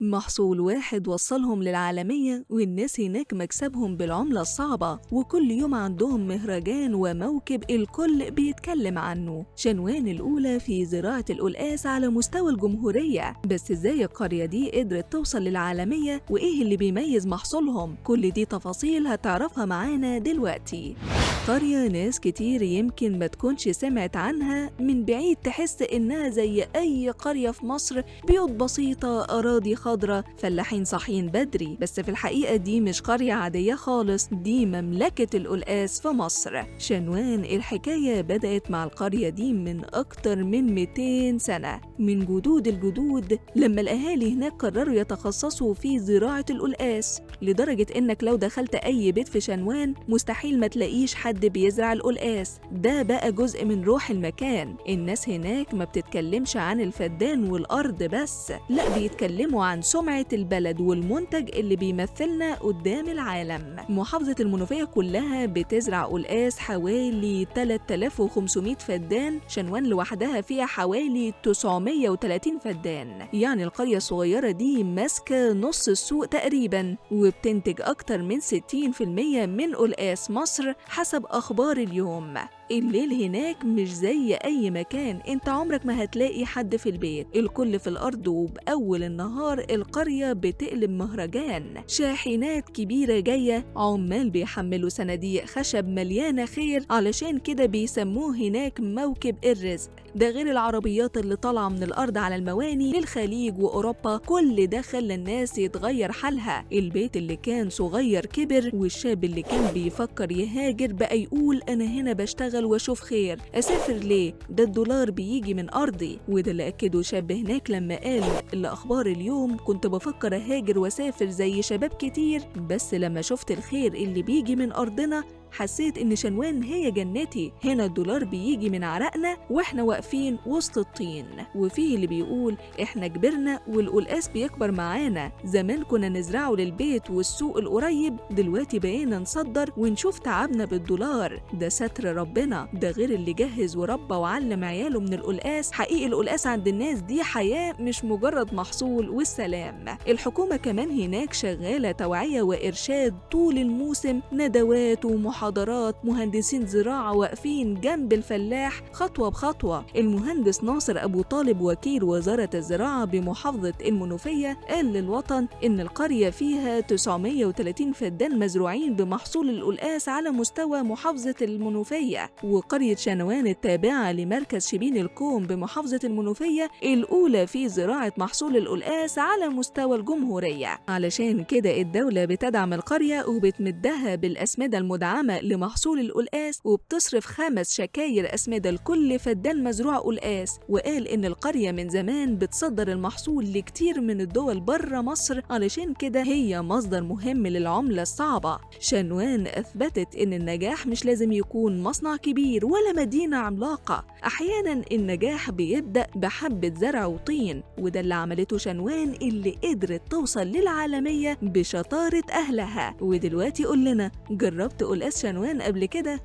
محصول واحد وصلهم للعالمية، والناس هناك مكسبهم بالعملة الصعبة، وكل يوم عندهم مهرجان وموكب الكل بيتكلم عنه. شنوان الأولى في زراعة القلقاس على مستوى الجمهورية. بس ازاي القرية دي قدرت توصل للعالمية، وايه اللي بيميز محصولهم؟ كل دي تفاصيل هتعرفها معانا دلوقتي. قرية ناس كتير يمكن ما تكونش سمعت عنها، من بعيد تحس إنها زي أي قرية في مصر، بيوت بسيطة، أراضي خضرة، فلاحين صاحيين بدري. بس في الحقيقة دي مش قرية عادية خالص، دي مملكة القلقاس في مصر. شنوان الحكاية بدأت مع القرية دي من أكتر من 200 سنة، من جدود الجدود، لما الأهالي هناك قرروا يتخصصوا في زراعة القلقاس، لدرجة إنك لو دخلت أي بيت في شنوان مستحيل ما تلاقيش حد بيزرع القلقاس. ده بقى جزء من روح المكان. الناس هناك ما بتتكلمش عن الفدان والأرض بس، لا، بيتكلموا عن سمعة البلد والمنتج اللي بيمثلنا قدام العالم. محافظة المنوفية كلها بتزرع قلقاس حوالي 3500 فدان، شنوان لوحدها فيها حوالي 930 فدان. يعني القرية الصغيرة دي ماسكة نص السوق تقريبا، وبتنتج أكتر من 60% من قلقاس مصر حسب أخبار اليوم. الليل هناك مش زي أي مكان، انت عمرك ما هتلاقي حد في البيت، الكل في الأرض، وبأول النهار القرية بتقلب مهرجان. شاحنات كبيرة جاية، عمال بيحملوا صناديق خشب مليانة خير، علشان كده بيسموه هناك موكب الرزق. ده غير العربيات اللي طالعة من الأرض على المواني للخليج وأوروبا. كل ده خلى الناس يتغير حالها. البيت اللي كان صغير كبر، والشاب اللي كان بيفكر يهاجر بقى يقول أنا هنا بشتغل واشوف خير، اسافر ليه؟ ده الدولار بيجي من ارضي. وده اللي اكده شاب هناك لما قال الاخبار اليوم كنت بفكر اهاجر واسافر زي شباب كتير، بس لما شفت الخير اللي بيجي من ارضنا حسيت ان شنوان هي جنتي. هنا الدولار بيجي من عرقنا واحنا واقفين وسط الطين. وفيه اللي بيقول احنا كبرنا والقلقاس بيكبر معانا، زمان كنا نزرعه للبيت والسوق القريب، دلوقتي بقينا نصدر ونشوف تعبنا بالدولار. ده ستر ربنا. ده غير اللي جهز وربى وعلم عياله من القلقاس. حقيقي القلقاس عند الناس دي حياة، مش مجرد محصول والسلام. الحكومة كمان هناك شغالة توعية وإرشاد طول الموسم، ندوات ومحاضرات، مهندسين زراعة واقفين جنب الفلاح خطوة بخطوة. المهندس ناصر أبو طالب وكيل وزارة الزراعة بمحافظة المنوفية قال للوطن إن القرية فيها 930 فدان مزروعين بمحصول القلقاس على مستوى محافظة المنوفية. وقرية شنوان التابعة لمركز شبين الكوم بمحافظة المنوفية الأولى في زراعة محصول القلقاس على مستوى الجمهورية. علشان كده الدولة بتدعم القرية وبتمدها بالأسمدة المدعمة لمحصول القلقاس، وبتصرف 5 شكاير أسمدة لكل فدان مزروع قلقاس. وقال إن القرية من زمان بتصدر المحصول لكتير من الدول بره مصر، علشان كده هي مصدر مهم للعملة الصعبة. شنوان أثبتت إن النجاح مش لازم يكون مصنع كبير ولا مدينة عملاقة، أحياناً النجاح بيبدأ بحبة زرع وطين. وده اللي عملته شنوان اللي قدرت توصل للعالمية بشطارة أهلها. ودلوقتي قول لنا، جربت قلقاس شنوان قبل كده؟